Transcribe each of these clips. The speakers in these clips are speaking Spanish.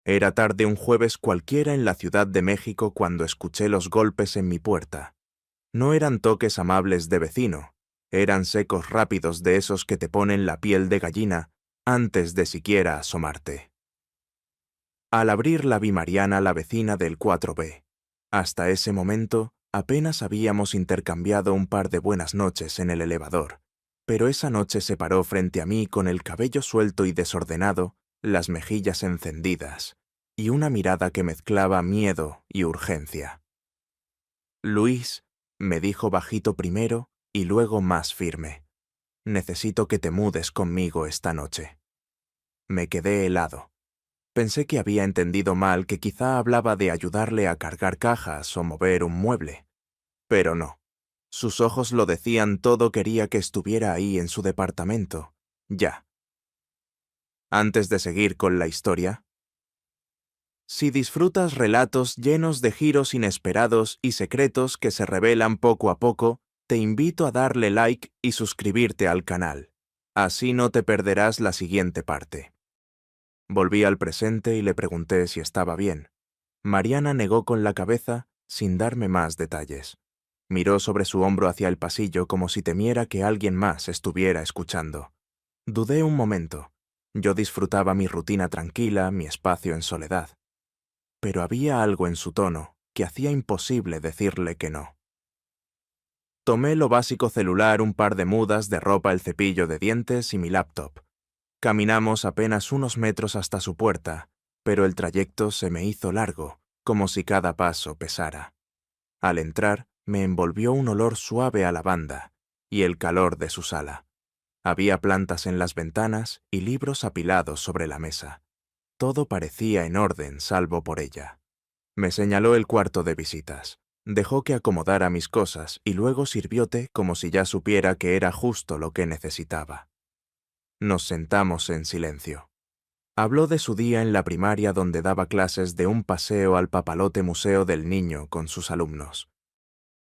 Era tarde un jueves cualquiera en la Ciudad de México cuando escuché los golpes en mi puerta. No eran toques amables de vecino, eran secos rápidos de esos que te ponen la piel de gallina antes de siquiera asomarte. Al abrirla vi Mariana, la vecina del 4B. Hasta ese momento apenas habíamos intercambiado un par de buenas noches en el elevador, pero esa noche se paró frente a mí con el cabello suelto y desordenado, las mejillas encendidas, y una mirada que mezclaba miedo y urgencia. Luis, me dijo bajito primero y luego más firme, necesito que te mudes conmigo esta noche. Me quedé helado. Pensé que había entendido mal, que quizá hablaba de ayudarle a cargar cajas o mover un mueble. Pero no. Sus ojos lo decían todo, quería que estuviera ahí en su departamento. Ya. Antes de seguir con la historia, si disfrutas relatos llenos de giros inesperados y secretos que se revelan poco a poco, te invito a darle like y suscribirte al canal. Así no te perderás la siguiente parte. Volví al presente y le pregunté si estaba bien. Mariana negó con la cabeza, sin darme más detalles. Miró sobre su hombro hacia el pasillo como si temiera que alguien más estuviera escuchando. Dudé un momento. Yo disfrutaba mi rutina tranquila, mi espacio en soledad. Pero había algo en su tono que hacía imposible decirle que no. Tomé lo básico: celular, un par de mudas de ropa, el cepillo de dientes y mi laptop. Caminamos apenas unos metros hasta su puerta, pero el trayecto se me hizo largo, como si cada paso pesara. Al entrar, me envolvió un olor suave a lavanda y el calor de su sala. Había plantas en las ventanas y libros apilados sobre la mesa. Todo parecía en orden salvo por ella. Me señaló el cuarto de visitas. Dejó que acomodara mis cosas y luego sirvió té como si ya supiera que era justo lo que necesitaba. Nos sentamos en silencio. Habló de su día en la primaria, donde daba clases, de un paseo al papalote museo del niño con sus alumnos.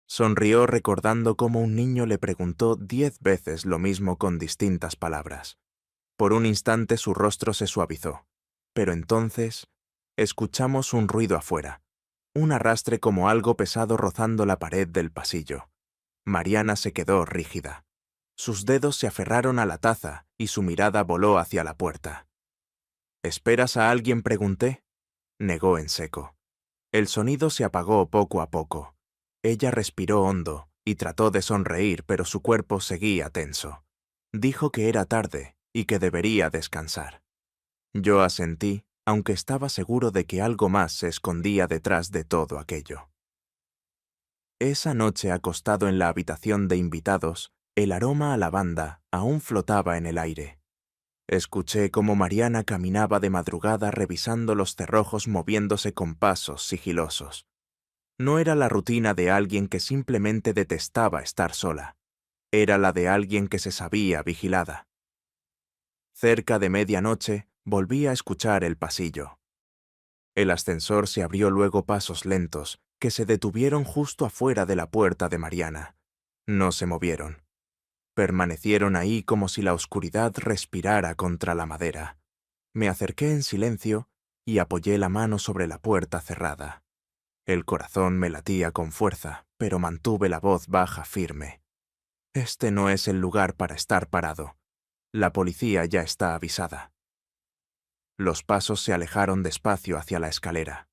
Sonrió recordando cómo un niño le preguntó 10 veces lo mismo con distintas palabras. Por un instante su rostro se suavizó, pero entonces escuchamos un ruido afuera, un arrastre como algo pesado rozando la pared del pasillo. Mariana se quedó rígida. Sus dedos se aferraron a la taza y su mirada voló hacia la puerta. ¿Esperas a alguien?, pregunté. Negó en seco. El sonido se apagó poco a poco. Ella respiró hondo y trató de sonreír, pero su cuerpo seguía tenso. Dijo que era tarde y que debería descansar. Yo asentí, aunque estaba seguro de que algo más se escondía detrás de todo aquello. Esa noche, acostado en la habitación de invitados, el aroma a lavanda aún flotaba en el aire. Escuché cómo Mariana caminaba de madrugada revisando los cerrojos, moviéndose con pasos sigilosos. No era la rutina de alguien que simplemente detestaba estar sola. Era la de alguien que se sabía vigilada. Cerca de medianoche, volví a escuchar el pasillo. El ascensor se abrió, luego pasos lentos, que se detuvieron justo afuera de la puerta de Mariana. No se movieron. Permanecieron ahí como si la oscuridad respirara contra la madera. Me acerqué en silencio y apoyé la mano sobre la puerta cerrada. El corazón me latía con fuerza, pero mantuve la voz baja, firme. Este no es el lugar para estar parado. La policía ya está avisada. Los pasos se alejaron despacio hacia la escalera.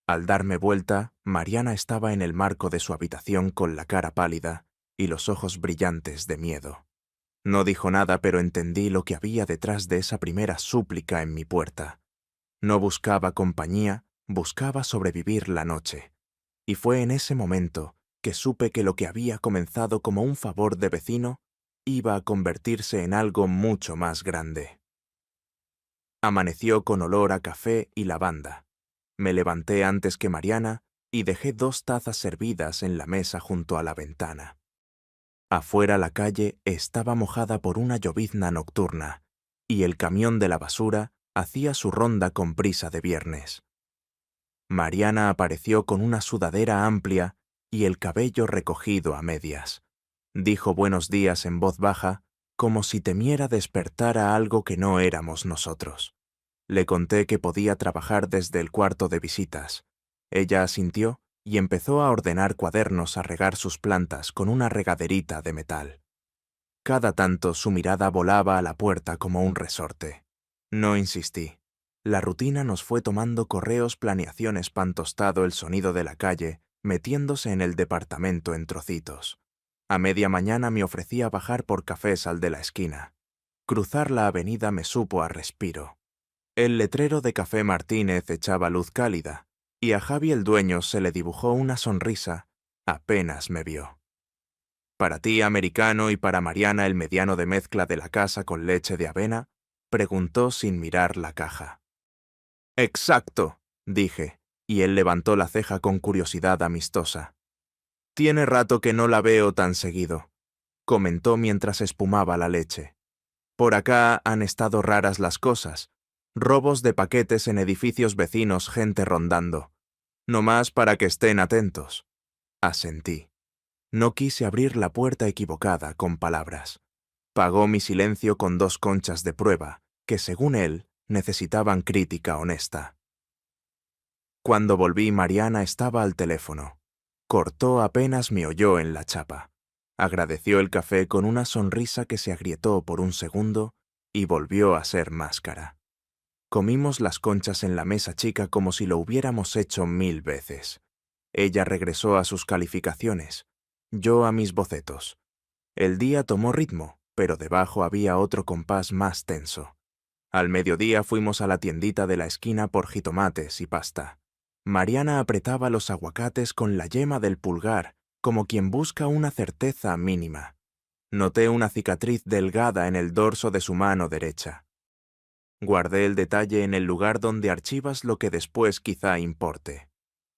Al darme vuelta, Mariana estaba en el marco de su habitación con la cara pálida y los ojos brillantes de miedo. No dijo nada, pero entendí lo que había detrás de esa primera súplica en mi puerta. No buscaba compañía, buscaba sobrevivir la noche. Y fue en ese momento que supe que lo que había comenzado como un favor de vecino iba a convertirse en algo mucho más grande. Amaneció con olor a café y lavanda. Me levanté antes que Mariana y dejé 2 tazas servidas en la mesa junto a la ventana. Afuera la calle estaba mojada por una llovizna nocturna, y el camión de la basura hacía su ronda con prisa de viernes. Mariana apareció con una sudadera amplia y el cabello recogido a medias. Dijo buenos días en voz baja, como si temiera despertar a algo que no éramos nosotros. Le conté que podía trabajar desde el cuarto de visitas. Ella asintió y empezó a ordenar cuadernos a regar sus plantas con una regaderita de metal. Cada tanto su mirada volaba a la puerta como un resorte. No insistí. La rutina nos fue tomando correos, planeaciones, pan tostado, el sonido de la calle, metiéndose en el departamento en trocitos. A media mañana me ofrecía bajar por cafés al de la esquina. Cruzar la avenida me supo a respiro. El letrero de Café Martínez echaba luz cálida, y a Javi el dueño se le dibujó una sonrisa apenas me vio. ¿Para ti americano y para Mariana el mediano de mezcla de la casa con leche de avena? Preguntó sin mirar la caja. Exacto, dije, y él levantó la ceja con curiosidad amistosa. Tiene rato que no la veo tan seguido, comentó mientras espumaba la leche. Por acá han estado raras las cosas. Robos de paquetes en edificios vecinos, gente rondando. No más para que estén atentos. Asentí. No quise abrir la puerta equivocada con palabras. Pagó mi silencio con 2 conchas de prueba, que según él, necesitaban crítica honesta. Cuando volví, Mariana estaba al teléfono. Cortó apenas me oyó en la chapa. Agradeció el café con una sonrisa que se agrietó por un segundo y volvió a ser máscara. Comimos las conchas en la mesa chica como si lo hubiéramos hecho 1000 veces. Ella regresó a sus calificaciones, yo a mis bocetos. El día tomó ritmo, pero debajo había otro compás más tenso. Al mediodía fuimos a la tiendita de la esquina por jitomates y pasta. Mariana apretaba los aguacates con la yema del pulgar, como quien busca una certeza mínima. Noté una cicatriz delgada en el dorso de su mano derecha. Guardé el detalle en el lugar donde archivas lo que después quizá importe.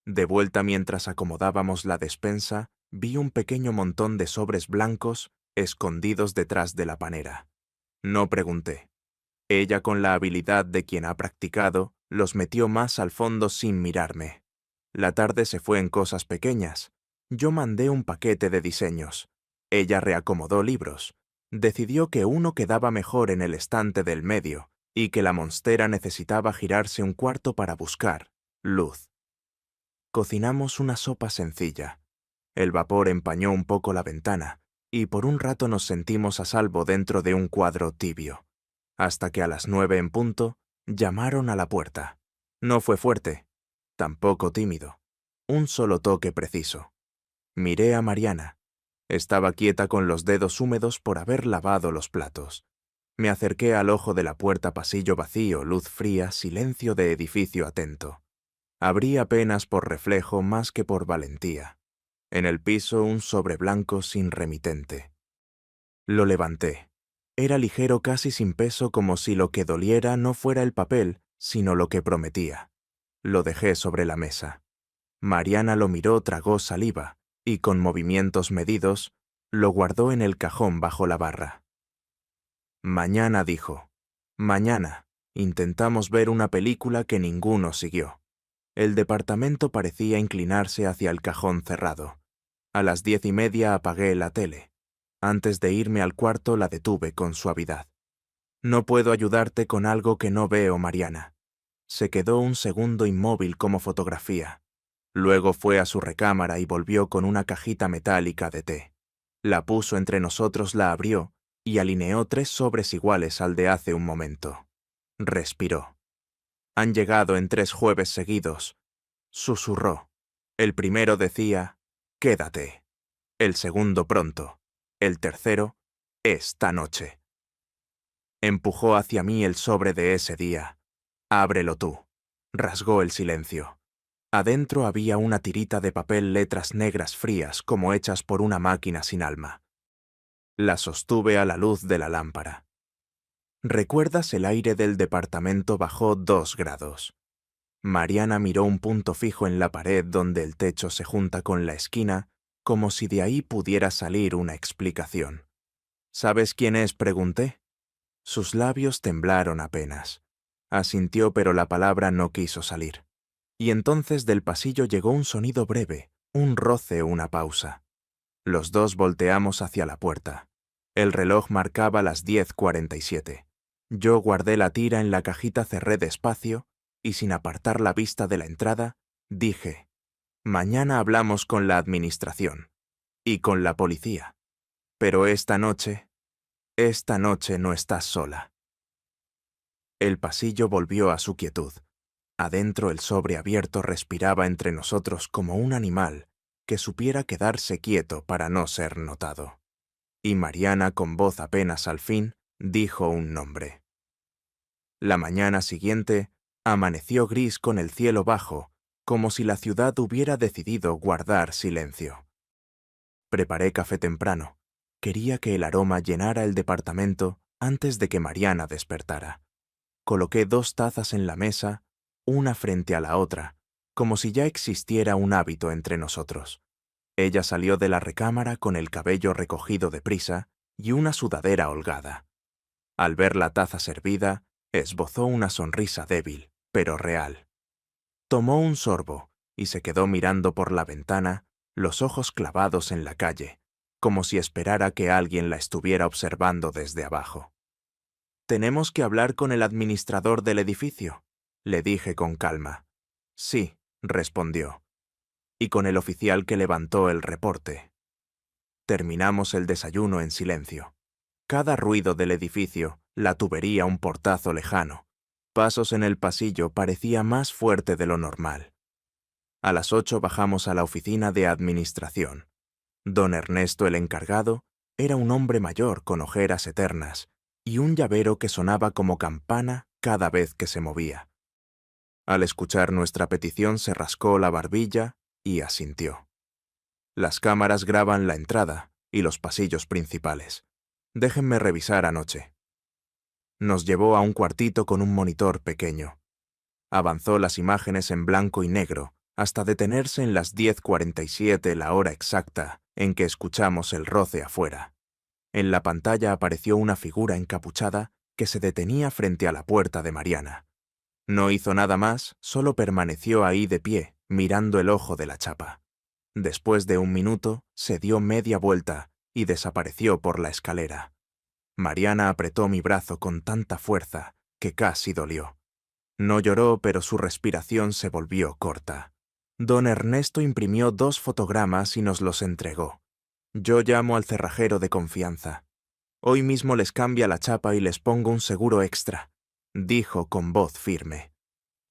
De vuelta mientras acomodábamos la despensa, vi un pequeño montón de sobres blancos escondidos detrás de la panera. No pregunté. Ella, con la habilidad de quien ha practicado, los metió más al fondo sin mirarme. La tarde se fue en cosas pequeñas. Yo mandé un paquete de diseños. Ella reacomodó libros. Decidió que uno quedaba mejor en el estante del medio y que la monstera necesitaba girarse un cuarto para buscar luz. Cocinamos una sopa sencilla. El vapor empañó un poco la ventana, y por un rato nos sentimos a salvo dentro de un cuadro tibio. Hasta que a las 9 en punto, llamaron a la puerta. No fue fuerte, tampoco tímido. Un solo toque preciso. Miré a Mariana. Estaba quieta con los dedos húmedos por haber lavado los platos. Me acerqué al ojo de la puerta, pasillo vacío, luz fría, silencio de edificio atento. Abrí apenas por reflejo más que por valentía. En el piso un sobre blanco sin remitente. Lo levanté. Era ligero, casi sin peso, como si lo que doliera no fuera el papel, sino lo que prometía. Lo dejé sobre la mesa. Mariana lo miró, tragó saliva, y con movimientos medidos, lo guardó en el cajón bajo la barra. Mañana, dijo. Mañana. Intentamos ver una película que ninguno siguió. El departamento parecía inclinarse hacia el cajón cerrado. A las 10:30 apagué la tele. Antes de irme al cuarto la detuve con suavidad. No puedo ayudarte con algo que no veo, Mariana. Se quedó un segundo inmóvil como fotografía. Luego fue a su recámara y volvió con una cajita metálica de té. La puso entre nosotros, la abrió y alineó 3 sobres iguales al de hace un momento. Respiró. Han llegado en 3 jueves seguidos. Susurró. El primero decía, quédate. El segundo pronto. El tercero, esta noche. Empujó hacia mí el sobre de ese día. Ábrelo tú. Rasgó el silencio. Adentro había una tirita de papel, letras negras frías como hechas por una máquina sin alma. La sostuve a la luz de la lámpara. ¿Recuerdas? El aire del departamento bajó 2 grados. Mariana miró un punto fijo en la pared donde el techo se junta con la esquina, como si de ahí pudiera salir una explicación. ¿Sabes quién es?, pregunté. Sus labios temblaron apenas. Asintió, pero la palabra no quiso salir. Y entonces del pasillo llegó un sonido breve, un roce, una pausa. Los dos volteamos hacia la puerta. El reloj marcaba las 10:47. Yo guardé la tira en la cajita, cerré despacio y, sin apartar la vista de la entrada, dije: mañana hablamos con la administración y con la policía. Pero esta noche no estás sola. El pasillo volvió a su quietud. Adentro el sobre abierto respiraba entre nosotros como un animal que supiera quedarse quieto para no ser notado. Y Mariana, con voz apenas al fin, dijo un nombre. La mañana siguiente amaneció gris con el cielo bajo, como si la ciudad hubiera decidido guardar silencio. Preparé café temprano. Quería que el aroma llenara el departamento antes de que Mariana despertara. Coloqué 2 tazas en la mesa, una frente a la otra, como si ya existiera un hábito entre nosotros. Ella salió de la recámara con el cabello recogido deprisa y una sudadera holgada. Al ver la taza servida, esbozó una sonrisa débil, pero real. Tomó un sorbo y se quedó mirando por la ventana, los ojos clavados en la calle, como si esperara que alguien la estuviera observando desde abajo. «¿Tenemos que hablar con el administrador del edificio?», le dije con calma. «Sí», respondió. «Y con el oficial que levantó el reporte». Terminamos el desayuno en silencio. Cada ruido del edificio, la tubería, un portazo lejano, pasos en el pasillo, parecía más fuerte de lo normal. A las 8 bajamos a la oficina de administración. Don Ernesto, el encargado, era un hombre mayor con ojeras eternas y un llavero que sonaba como campana cada vez que se movía. Al escuchar nuestra petición se rascó la barbilla y asintió. Las cámaras graban la entrada y los pasillos principales. Déjenme revisar anoche. Nos llevó a un cuartito con un monitor pequeño. Avanzó las imágenes en blanco y negro hasta detenerse en las 10:47, la hora exacta en que escuchamos el roce afuera. En la pantalla apareció una figura encapuchada que se detenía frente a la puerta de Mariana. No hizo nada más, solo permaneció ahí de pie, mirando el ojo de la chapa. Después de un minuto, se dio media vuelta y desapareció por la escalera. Mariana apretó mi brazo con tanta fuerza que casi dolió. No lloró, pero su respiración se volvió corta. Don Ernesto imprimió 2 fotogramas y nos los entregó. Yo llamo al cerrajero de confianza. Hoy mismo les cambia la chapa y les pongo un seguro extra, dijo con voz firme.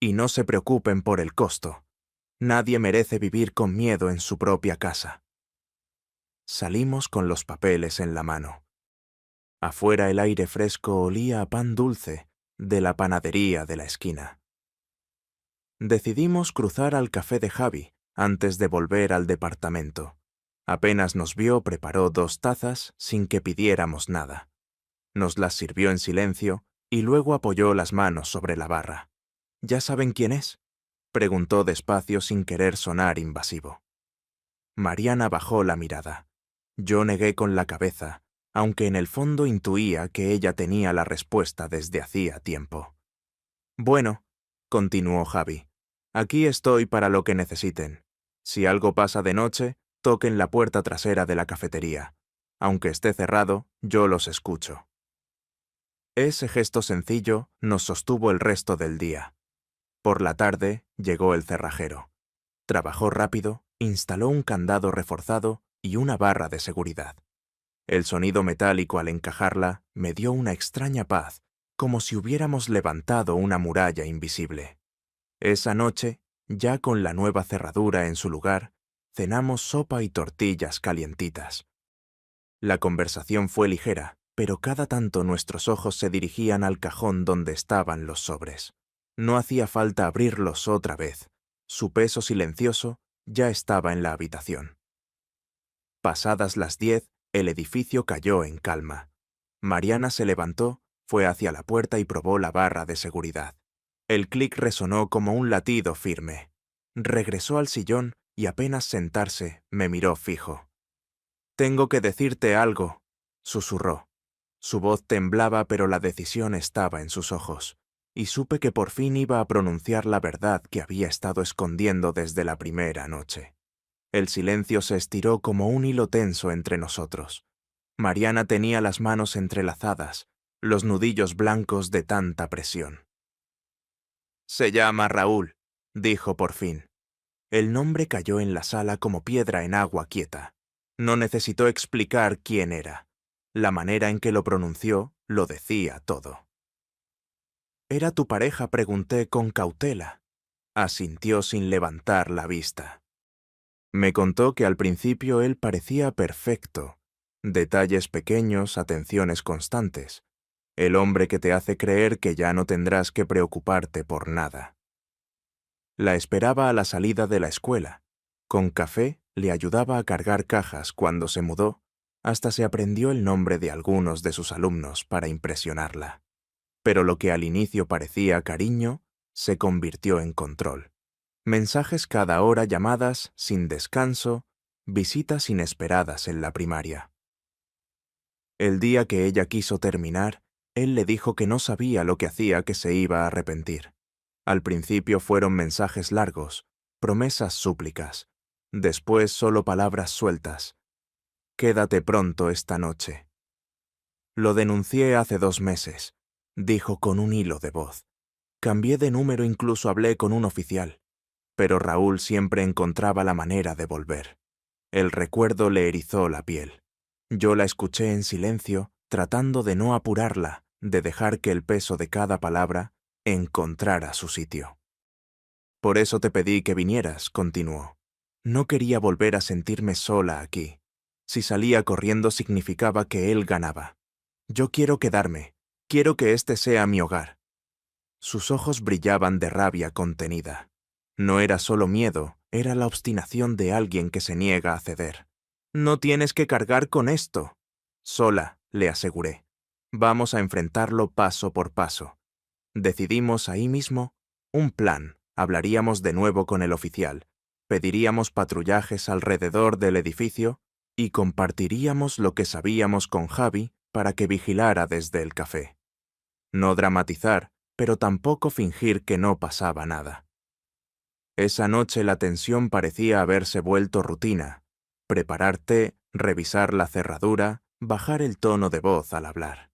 Y no se preocupen por el costo. Nadie merece vivir con miedo en su propia casa. Salimos con los papeles en la mano. Afuera el aire fresco olía a pan dulce de la panadería de la esquina. Decidimos cruzar al café de Javi antes de volver al departamento. Apenas nos vio, preparó 2 tazas sin que pidiéramos nada. Nos las sirvió en silencio y luego apoyó las manos sobre la barra. ¿Ya saben quién es?, preguntó despacio sin querer sonar invasivo. Mariana bajó la mirada. Yo negué con la cabeza, aunque en el fondo intuía que ella tenía la respuesta desde hacía tiempo. «Bueno», continuó Javi, «aquí estoy para lo que necesiten. Si algo pasa de noche, toquen la puerta trasera de la cafetería. Aunque esté cerrado, yo los escucho». Ese gesto sencillo nos sostuvo el resto del día. Por la tarde llegó el cerrajero. Trabajó rápido, instaló un candado reforzado y una barra de seguridad. El sonido metálico al encajarla me dio una extraña paz, como si hubiéramos levantado una muralla invisible. Esa noche, ya con la nueva cerradura en su lugar, cenamos sopa y tortillas calientitas. La conversación fue ligera, pero cada tanto nuestros ojos se dirigían al cajón donde estaban los sobres. No hacía falta abrirlos otra vez. Su peso silencioso ya estaba en la habitación. Pasadas las 10, el edificio cayó en calma. Mariana se levantó, fue hacia la puerta y probó la barra de seguridad. El clic resonó como un latido firme. Regresó al sillón y apenas sentarse, me miró fijo. «Tengo que decirte algo», susurró. Su voz temblaba, pero la decisión estaba en sus ojos, y supe que por fin iba a pronunciar la verdad que había estado escondiendo desde la primera noche. El silencio se estiró como un hilo tenso entre nosotros. Mariana tenía las manos entrelazadas, los nudillos blancos de tanta presión. «Se llama Raúl», dijo por fin. El nombre cayó en la sala como piedra en agua quieta. No necesitó explicar quién era. La manera en que lo pronunció lo decía todo. «¿Era tu pareja?», pregunté con cautela. Asintió sin levantar la vista. Me contó que al principio él parecía perfecto. Detalles pequeños, atenciones constantes. El hombre que te hace creer que ya no tendrás que preocuparte por nada. La esperaba a la salida de la escuela. Con café le ayudaba a cargar cajas cuando se mudó, hasta se aprendió el nombre de algunos de sus alumnos para impresionarla. Pero lo que al inicio parecía cariño, se convirtió en control. Mensajes cada hora, llamadas sin descanso, visitas inesperadas en la primaria. El día que ella quiso terminar, él le dijo que no sabía lo que hacía, que se iba a arrepentir. Al principio fueron mensajes largos, promesas, súplicas. Después solo palabras sueltas. «Quédate pronto esta noche». «Lo denuncié hace 2 meses», dijo con un hilo de voz. «Cambié de número, incluso hablé con un oficial. Pero Raúl siempre encontraba la manera de volver». El recuerdo le erizó la piel. Yo la escuché en silencio, tratando de no apurarla, de dejar que el peso de cada palabra encontrara su sitio. «Por eso te pedí que vinieras», continuó. «No quería volver a sentirme sola aquí. Si salía corriendo significaba que él ganaba. Yo quiero quedarme. Quiero que este sea mi hogar». Sus ojos brillaban de rabia contenida. No era solo miedo, era la obstinación de alguien que se niega a ceder. «No tienes que cargar con esto». «Sola», le aseguré. «Vamos a enfrentarlo paso por paso». Decidimos ahí mismo un plan. Hablaríamos de nuevo con el oficial, pediríamos patrullajes alrededor del edificio y compartiríamos lo que sabíamos con Javi para que vigilara desde el café. No dramatizar, pero tampoco fingir que no pasaba nada. Esa noche la tensión parecía haberse vuelto rutina. Preparar té, revisar la cerradura, bajar el tono de voz al hablar.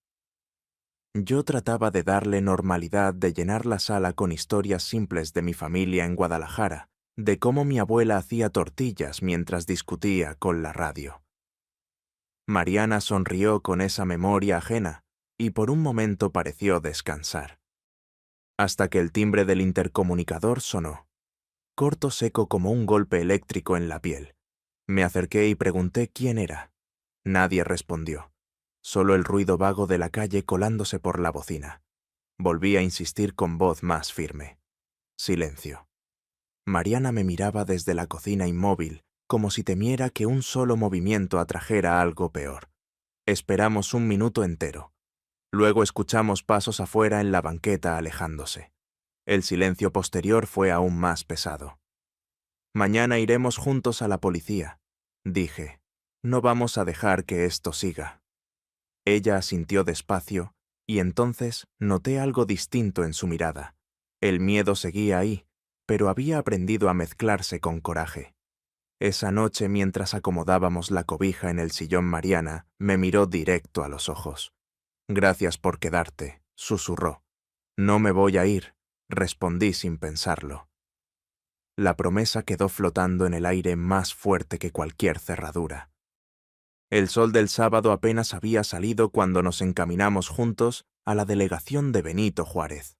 Yo trataba de darle normalidad, de llenar la sala con historias simples de mi familia en Guadalajara, de cómo mi abuela hacía tortillas mientras discutía con la radio. Mariana sonrió con esa memoria ajena y por un momento pareció descansar. Hasta que el timbre del intercomunicador sonó, corto, seco como un golpe eléctrico en la piel. Me acerqué y pregunté quién era. Nadie respondió. Solo el ruido vago de la calle colándose por la bocina. Volví a insistir con voz más firme. Silencio. Mariana me miraba desde la cocina inmóvil, como si temiera que un solo movimiento atrajera algo peor. Esperamos 1 minuto entero. Luego escuchamos pasos afuera en la banqueta alejándose. El silencio posterior fue aún más pesado. «Mañana iremos juntos a la policía», dije. «No vamos a dejar que esto siga». Ella asintió despacio, y entonces noté algo distinto en su mirada. El miedo seguía ahí, pero había aprendido a mezclarse con coraje. Esa noche, mientras acomodábamos la cobija en el sillón, Mariana me miró directo a los ojos. «Gracias por quedarte», susurró. «No me voy a ir», respondí sin pensarlo. La promesa quedó flotando en el aire más fuerte que cualquier cerradura. El sol del sábado apenas había salido cuando nos encaminamos juntos a la delegación de Benito Juárez.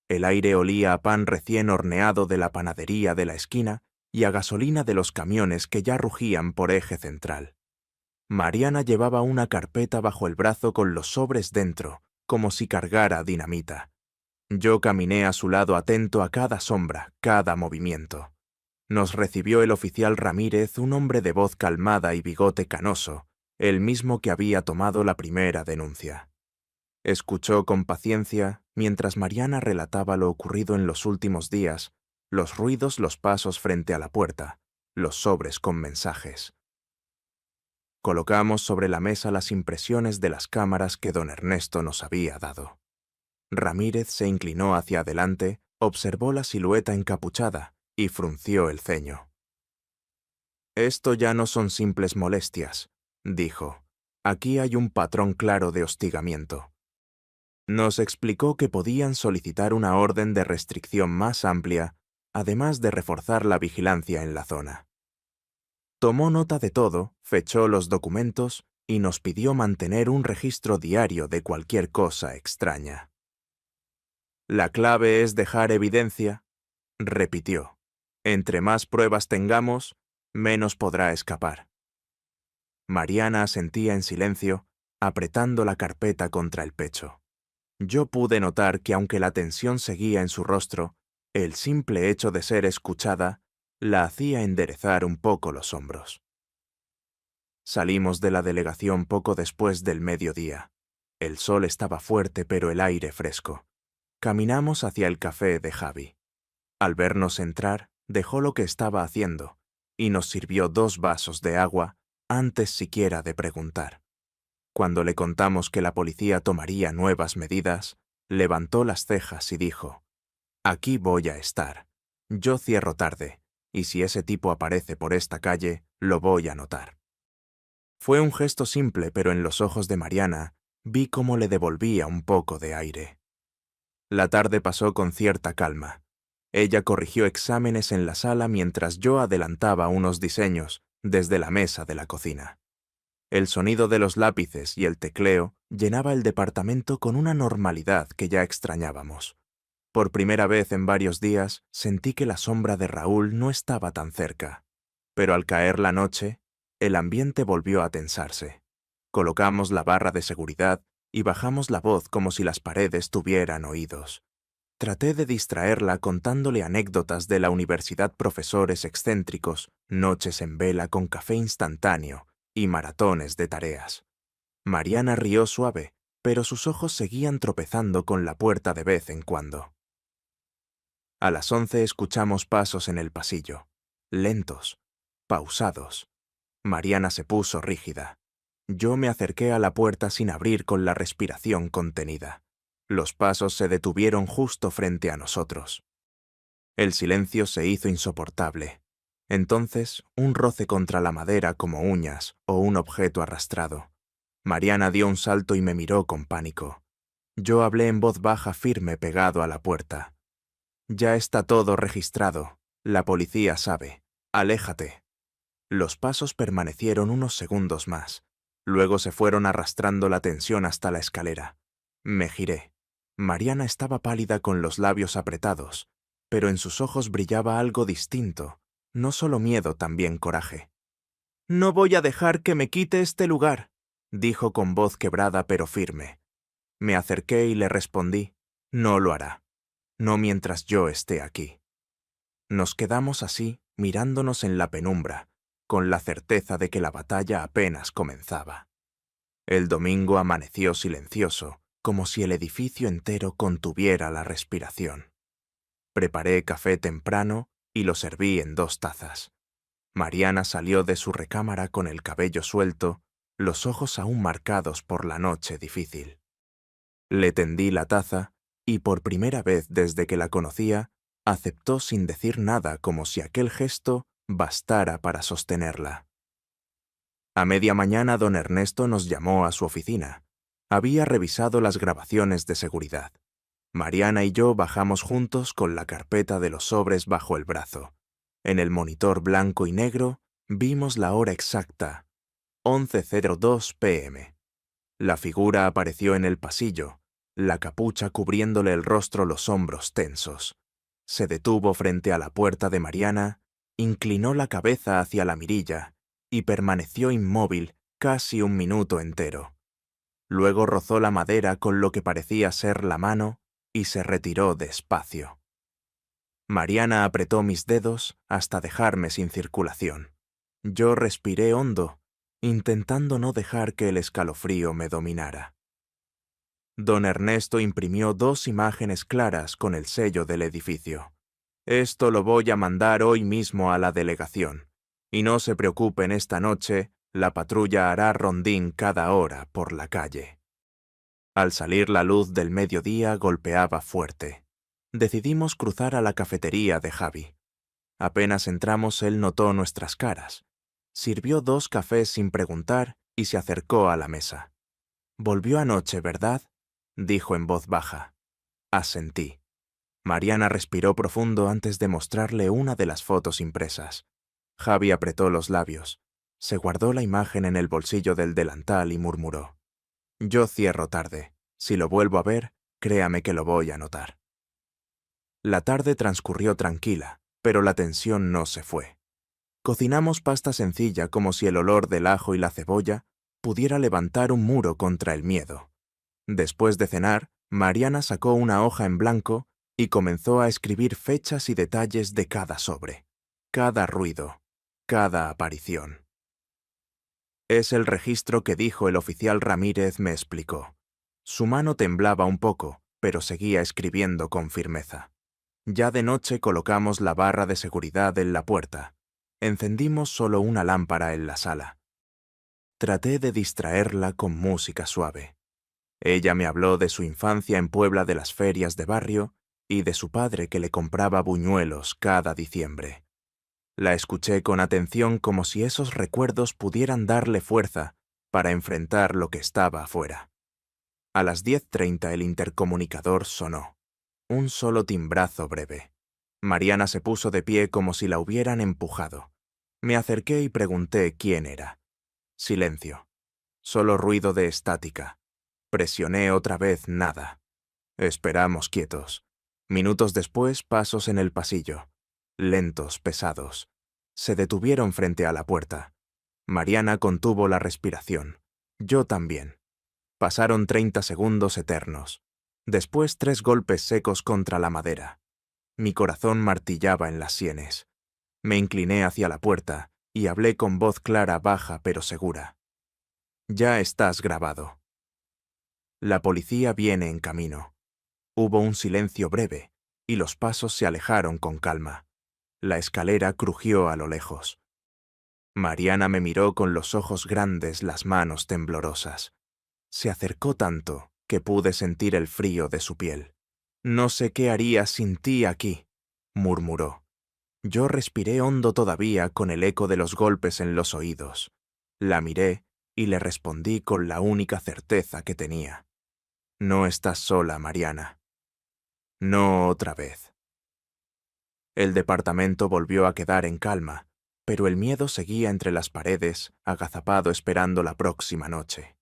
El aire olía a pan recién horneado de la panadería de la esquina y a gasolina de los camiones que ya rugían por Eje Central. Mariana llevaba una carpeta bajo el brazo con los sobres dentro, como si cargara dinamita. Yo caminé a su lado atento a cada sombra, cada movimiento. Nos recibió el oficial Ramírez, un hombre de voz calmada y bigote canoso, el mismo que había tomado la primera denuncia. Escuchó con paciencia mientras Mariana relataba lo ocurrido en los últimos días, los ruidos, los pasos frente a la puerta, los sobres con mensajes. Colocamos sobre la mesa las impresiones de las cámaras que don Ernesto nos había dado. Ramírez se inclinó hacia adelante, observó la silueta encapuchada y frunció el ceño. «Esto ya no son simples molestias», dijo. «Aquí hay un patrón claro de hostigamiento. Nos explicó que podían solicitar una orden de restricción más amplia, además de reforzar la vigilancia en la zona. Tomó nota de todo, fechó los documentos y nos pidió mantener un registro diario de cualquier cosa extraña. La clave es dejar evidencia, repitió. Entre más pruebas tengamos, menos podrá escapar. Mariana asentía en silencio, apretando la carpeta contra el pecho. Yo pude notar que aunque la tensión seguía en su rostro, el simple hecho de ser escuchada la hacía enderezar un poco los hombros. Salimos de la delegación poco después del mediodía. El sol estaba fuerte, pero el aire fresco. Caminamos hacia el café de Javi. Al vernos entrar, dejó lo que estaba haciendo y nos sirvió 2 vasos de agua antes siquiera de preguntar. Cuando le contamos que la policía tomaría nuevas medidas, levantó las cejas y dijo: «Aquí voy a estar. Yo cierro tarde, y si ese tipo aparece por esta calle, lo voy a notar». Fue un gesto simple, pero en los ojos de Mariana vi cómo le devolvía un poco de aire. La tarde pasó con cierta calma. Ella corrigió exámenes en la sala mientras yo adelantaba unos diseños desde la mesa de la cocina. El sonido de los lápices y el tecleo llenaba el departamento con una normalidad que ya extrañábamos. Por primera vez en varios días sentí que la sombra de Raúl no estaba tan cerca. Pero al caer la noche, el ambiente volvió a tensarse. Colocamos la barra de seguridad y bajamos la voz como si las paredes tuvieran oídos. Traté de distraerla contándole anécdotas de la universidad, profesores excéntricos, noches en vela con café instantáneo y maratones de tareas. Mariana rió suave, pero sus ojos seguían tropezando con la puerta de vez en cuando. A las 11 escuchamos pasos en el pasillo, lentos, pausados. Mariana se puso rígida. Yo me acerqué a la puerta sin abrir, con la respiración contenida. Los pasos se detuvieron justo frente a nosotros. El silencio se hizo insoportable. Entonces, un roce contra la madera como uñas o un objeto arrastrado. Mariana dio un salto y me miró con pánico. Yo hablé en voz baja, firme, pegado a la puerta. «Ya está todo registrado. La policía sabe. Aléjate». Los pasos permanecieron unos segundos más. Luego se fueron arrastrando la tensión hasta la escalera. Me giré. Mariana estaba pálida, con los labios apretados, pero en sus ojos brillaba algo distinto, no solo miedo, también coraje. «No voy a dejar que me quite este lugar», dijo con voz quebrada pero firme. Me acerqué y le respondí: «No lo hará. No mientras yo esté aquí». Nos quedamos así, mirándonos en la penumbra, con la certeza de que la batalla apenas comenzaba. El domingo amaneció silencioso, como si el edificio entero contuviera la respiración. Preparé café temprano y lo serví en 2 tazas. Mariana salió de su recámara con el cabello suelto, los ojos aún marcados por la noche difícil. Le tendí la taza y, por primera vez desde que la conocía, aceptó sin decir nada, como si aquel gesto bastara para sostenerla. A media mañana don Ernesto nos llamó a su oficina. Había revisado las grabaciones de seguridad. Mariana y yo bajamos juntos con la carpeta de los sobres bajo el brazo. En el monitor blanco y negro vimos la hora exacta: 11:02 p.m. La figura apareció en el pasillo, la capucha cubriéndole el rostro, los hombros tensos. Se detuvo frente a la puerta de Mariana, inclinó la cabeza hacia la mirilla y permaneció inmóvil casi un minuto entero. Luego rozó la madera con lo que parecía ser la mano y se retiró despacio. Mariana apretó mis dedos hasta dejarme sin circulación. Yo respiré hondo, intentando no dejar que el escalofrío me dominara. Don Ernesto imprimió 2 imágenes claras con el sello del edificio. «Esto lo voy a mandar hoy mismo a la delegación. Y no se preocupen, esta noche la patrulla hará rondín cada hora por la calle». Al salir la luz del mediodía golpeaba fuerte. Decidimos cruzar a la cafetería de Javi. Apenas entramos, él notó nuestras caras. Sirvió 2 cafés sin preguntar y se acercó a la mesa. «Volvió anoche, ¿verdad?», dijo en voz baja. Asentí. Mariana respiró profundo antes de mostrarle una de las fotos impresas. Javi apretó los labios. Se guardó la imagen en el bolsillo del delantal y murmuró: «Yo cierro tarde. Si lo vuelvo a ver, créame que lo voy a notar». La tarde transcurrió tranquila, pero la tensión no se fue. Cocinamos pasta sencilla como si el olor del ajo y la cebolla pudiera levantar un muro contra el miedo. Después de cenar, Mariana sacó una hoja en blanco y comenzó a escribir fechas y detalles de cada sobre, cada ruido, cada aparición. «Es el registro que dijo el oficial Ramírez», me explicó. Su mano temblaba un poco, pero seguía escribiendo con firmeza. Ya de noche colocamos la barra de seguridad en la puerta. Encendimos solo una lámpara en la sala. Traté de distraerla con música suave. Ella me habló de su infancia en Puebla, de las ferias de barrio y de su padre que le compraba buñuelos cada diciembre. La escuché con atención como si esos recuerdos pudieran darle fuerza para enfrentar lo que estaba afuera. A las 10:30 el intercomunicador sonó. Un solo timbrazo breve. Mariana se puso de pie como si la hubieran empujado. Me acerqué y pregunté quién era. Silencio. Solo ruido de estática. Presioné otra vez nada. Esperamos quietos. Minutos después, pasos en el pasillo. Lentos, pesados. Se detuvieron frente a la puerta. Mariana contuvo la respiración. Yo también. Pasaron 30 segundos eternos. Después 3 golpes secos contra la madera. Mi corazón martillaba en las sienes. Me incliné hacia la puerta y hablé con voz clara, baja pero segura. «Ya estás grabado. La policía viene en camino». Hubo un silencio breve y los pasos se alejaron con calma. La escalera crujió a lo lejos. Mariana me miró con los ojos grandes, las manos temblorosas. Se acercó tanto que pude sentir el frío de su piel. «No sé qué haría sin ti aquí», murmuró. Yo respiré hondo todavía con el eco de los golpes en los oídos. La miré y le respondí con la única certeza que tenía. «No estás sola, Mariana. No otra vez». El departamento volvió a quedar en calma, pero el miedo seguía entre las paredes, agazapado esperando la próxima noche.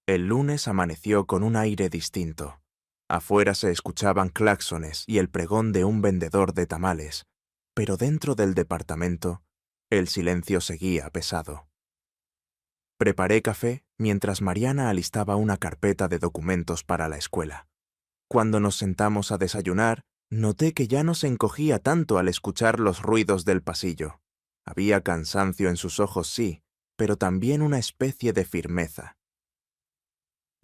El lunes amaneció con un aire distinto. Afuera se escuchaban claxones y el pregón de un vendedor de tamales, pero dentro del departamento el silencio seguía pesado. Preparé café mientras Mariana alistaba una carpeta de documentos para la escuela. Cuando nos sentamos a desayunar, noté que ya no se encogía tanto al escuchar los ruidos del pasillo. Había cansancio en sus ojos, sí, pero también una especie de firmeza.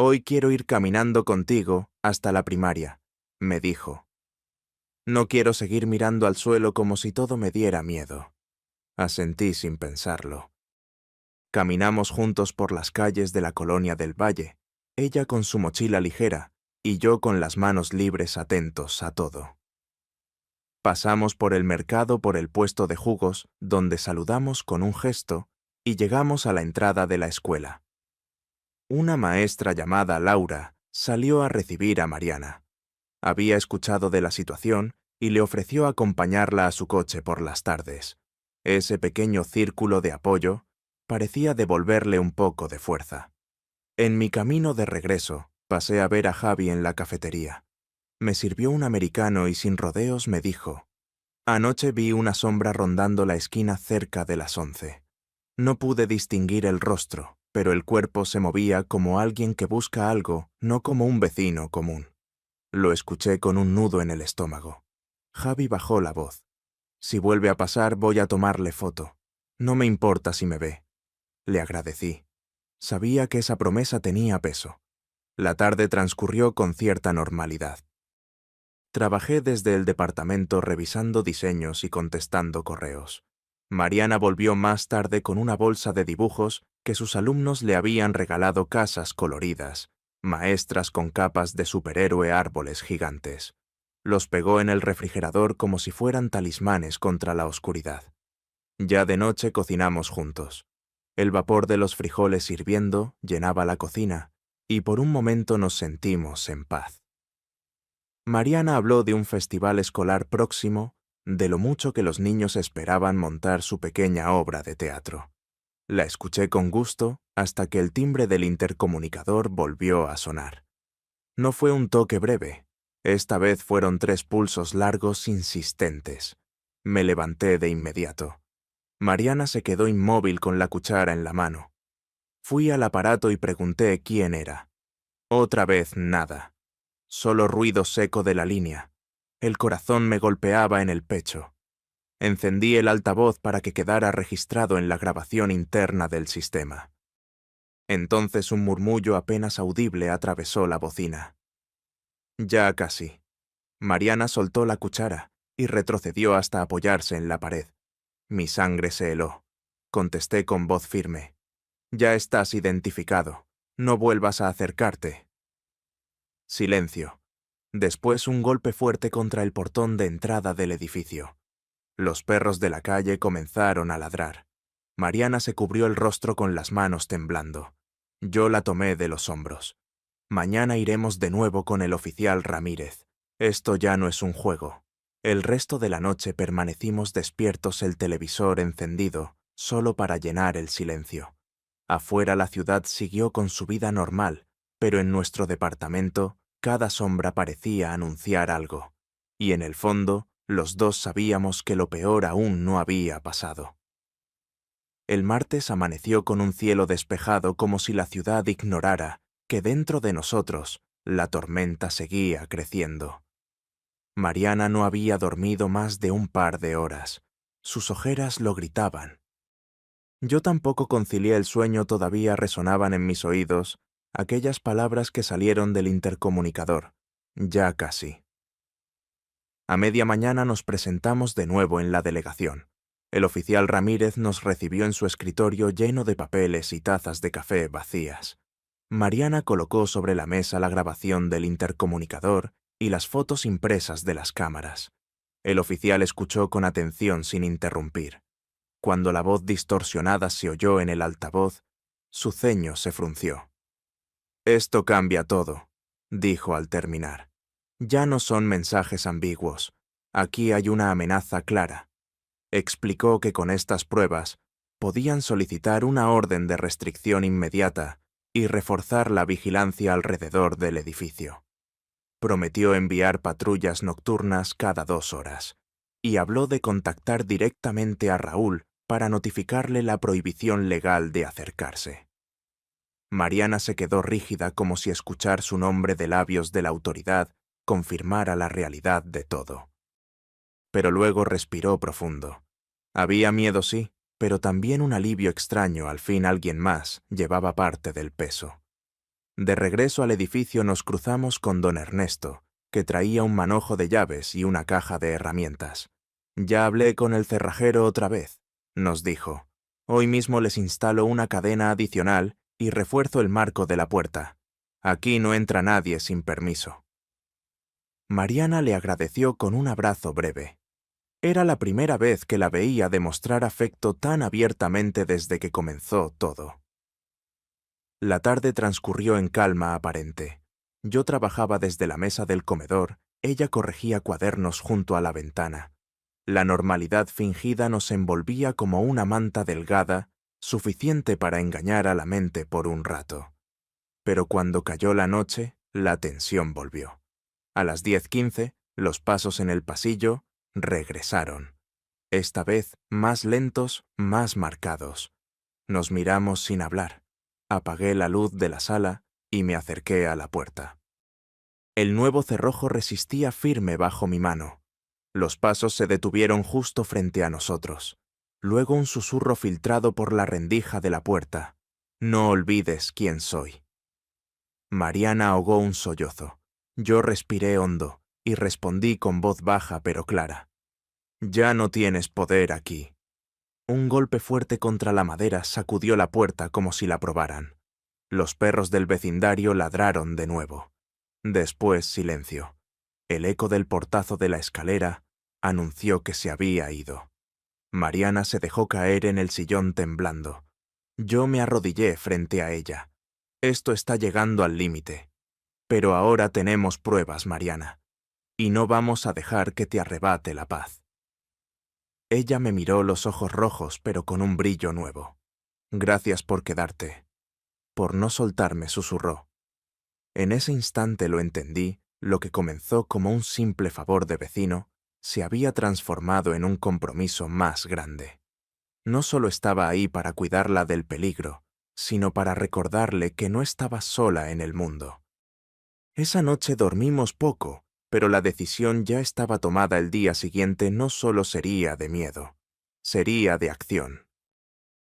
«Hoy quiero ir caminando contigo hasta la primaria», me dijo. «No quiero seguir mirando al suelo como si todo me diera miedo». Asentí sin pensarlo. Caminamos juntos por las calles de la colonia del Valle, ella con su mochila ligera y yo con las manos libres, atentos a todo. Pasamos por el mercado, por el puesto de jugos, donde saludamos con un gesto y llegamos a la entrada de la escuela. Una maestra llamada Laura salió a recibir a Mariana. Había escuchado de la situación y le ofreció acompañarla a su coche por las tardes. Ese pequeño círculo de apoyo parecía devolverle un poco de fuerza. En mi camino de regreso, pasé a ver a Javi en la cafetería. Me sirvió un americano y sin rodeos me dijo: «Anoche vi una sombra rondando la esquina cerca de las 11. No pude distinguir el rostro, pero el cuerpo se movía como alguien que busca algo, no como un vecino común». Lo escuché con un nudo en el estómago. Javi bajó la voz. «Si vuelve a pasar, voy a tomarle foto. No me importa si me ve». Le agradecí. Sabía que esa promesa tenía peso. La tarde transcurrió con cierta normalidad. Trabajé desde el departamento revisando diseños y contestando correos. Mariana volvió más tarde con una bolsa de dibujos que sus alumnos le habían regalado, casas coloridas, maestras con capas de superhéroe, árboles gigantes. Los pegó en el refrigerador como si fueran talismanes contra la oscuridad. Ya de noche cocinamos juntos. El vapor de los frijoles hirviendo llenaba la cocina y por un momento nos sentimos en paz. Mariana habló de un festival escolar próximo, de lo mucho que los niños esperaban montar su pequeña obra de teatro. La escuché con gusto hasta que el timbre del intercomunicador volvió a sonar. No fue un toque breve. Esta vez fueron 3 pulsos largos insistentes. Me levanté de inmediato. Mariana se quedó inmóvil con la cuchara en la mano. Fui al aparato y pregunté quién era. Otra vez nada. Solo ruido seco de la línea. El corazón me golpeaba en el pecho. Encendí el altavoz para que quedara registrado en la grabación interna del sistema. Entonces un murmullo apenas audible atravesó la bocina. Ya casi. Mariana soltó la cuchara y retrocedió hasta apoyarse en la pared. Mi sangre se heló. Contesté con voz firme. Ya estás identificado. No vuelvas a acercarte. Silencio. Después un golpe fuerte contra el portón de entrada del edificio. Los perros de la calle comenzaron a ladrar. Mariana se cubrió el rostro con las manos temblando. Yo la tomé de los hombros. Mañana iremos de nuevo con el oficial Ramírez. Esto ya no es un juego. El resto de la noche permanecimos despiertos, el televisor encendido, solo para llenar el silencio. Afuera la ciudad siguió con su vida normal, pero en nuestro departamento cada sombra parecía anunciar algo. Y en el fondo, los dos sabíamos que lo peor aún no había pasado. El martes amaneció con un cielo despejado, como si la ciudad ignorara que dentro de nosotros la tormenta seguía creciendo. Mariana no había dormido más de un par de horas. Sus ojeras lo gritaban. Yo tampoco concilié el sueño, todavía resonaban en mis oídos aquellas palabras que salieron del intercomunicador. Ya casi. A media mañana nos presentamos de nuevo en la delegación. El oficial Ramírez nos recibió en su escritorio lleno de papeles y tazas de café vacías. Mariana colocó sobre la mesa la grabación del intercomunicador y las fotos impresas de las cámaras. El oficial escuchó con atención sin interrumpir. Cuando la voz distorsionada se oyó en el altavoz, su ceño se frunció. «Esto cambia todo», dijo al terminar. «Ya no son mensajes ambiguos. Aquí hay una amenaza clara». Explicó que con estas pruebas podían solicitar una orden de restricción inmediata y reforzar la vigilancia alrededor del edificio. Prometió enviar patrullas nocturnas cada 2 horas y habló de contactar directamente a Raúl para notificarle la prohibición legal de acercarse. Mariana se quedó rígida, como si escuchar su nombre de labios de la autoridad confirmara la realidad de todo. Pero luego respiró profundo. Había miedo, sí, pero también un alivio extraño. Al fin alguien más llevaba parte del peso. De regreso al edificio nos cruzamos con don Ernesto, que traía un manojo de llaves y una caja de herramientas. «Ya hablé con el cerrajero otra vez», nos dijo. «Hoy mismo les instalo una cadena adicional y refuerzo el marco de la puerta. Aquí no entra nadie sin permiso». Mariana le agradeció con un abrazo breve. Era la primera vez que la veía demostrar afecto tan abiertamente desde que comenzó todo. La tarde transcurrió en calma aparente. Yo trabajaba desde la mesa del comedor, ella corregía cuadernos junto a la ventana. La normalidad fingida nos envolvía como una manta delgada, suficiente para engañar a la mente por un rato. Pero cuando cayó la noche, la tensión volvió. A las 10:15, los pasos en el pasillo regresaron. Esta vez más lentos, más marcados. Nos miramos sin hablar. Apagué la luz de la sala y me acerqué a la puerta. El nuevo cerrojo resistía firme bajo mi mano. Los pasos se detuvieron justo frente a nosotros. Luego un susurro filtrado por la rendija de la puerta. «No olvides quién soy». Mariana ahogó un sollozo. Yo respiré hondo y respondí con voz baja pero clara. «Ya no tienes poder aquí». Un golpe fuerte contra la madera sacudió la puerta como si la probaran. Los perros del vecindario ladraron de nuevo. Después silencio. El eco del portazo de la escalera anunció que se había ido. Mariana se dejó caer en el sillón temblando. Yo me arrodillé frente a ella. Esto está llegando al límite. Pero ahora tenemos pruebas, Mariana, y no vamos a dejar que te arrebate la paz. Ella me miró los ojos rojos, pero con un brillo nuevo. Gracias por quedarte. Por no soltarme, susurró. En ese instante lo entendí, lo que comenzó como un simple favor de vecino, se había transformado en un compromiso más grande. No solo estaba ahí para cuidarla del peligro, sino para recordarle que no estaba sola en el mundo. Esa noche dormimos poco, pero la decisión ya estaba tomada. El día siguiente no solo sería de miedo, sería de acción.